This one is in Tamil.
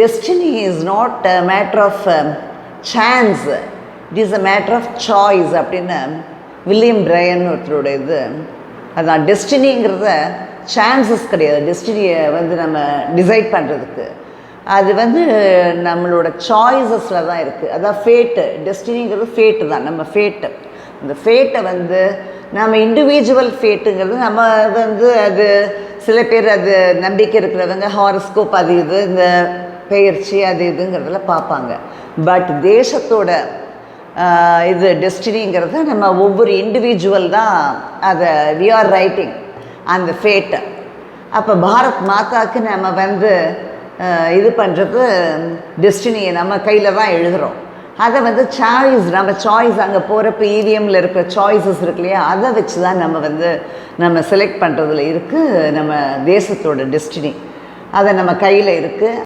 Destiny is not a matter of chance, it is a matter of choice அப்படின்னு வில்லியம் பிரையன் ஒருத்தரோட இது. அதான் டெஸ்டினிங்கிறத சான்சஸ் கிடையாது, டெஸ்டினியை வந்து நம்ம டிசைட் பண்ணுறதுக்கு. அது வந்து நம்மளோட சாய்ஸஸில் தான் இருக்குது. அதான் ஃபேட்டு, டெஸ்டினிங்கிறது ஃபேட்டு தான், நம்ம ஃபேட்டு. அந்த ஃபேட்டை வந்து நம்ம இண்டிவிஜுவல் ஃபேட்டுங்கிறது நம்ம வந்து அது சில பேர் அது நம்பிக்கை இருக்கிறவங்க ஹாரோஸ்கோப் அது இது இந்த பெயர்ச்சி அது இதுங்கிறதுல பார்ப்பாங்க. பட் தேசத்தோட இது டெஸ்டினிங்கிறத நம்ம ஒவ்வொரு இண்டிவிஜுவல் தான் அதை வி ஆர் ரைட்டிங் அந்த ஃபேட்டை. அப்போ பாரத் மாதாவுக்கு நம்ம வந்து இது பண்ணுறது டெஸ்டினியை நம்ம கையில் தான் எழுதுகிறோம். அதை வந்து சாய்ஸ், நம்ம சாய்ஸ் அங்கே போகிறப்ப இவிஎம்மில் இருக்கிற சாய்ஸஸ் இருக்கு இல்லையா, அதை வச்சு தான் நம்ம வந்து நம்ம செலக்ட் பண்ணுறதுல இருக்குது நம்ம தேசத்தோட டெஸ்டினி. அதை நம்ம கையில் இருக்குது.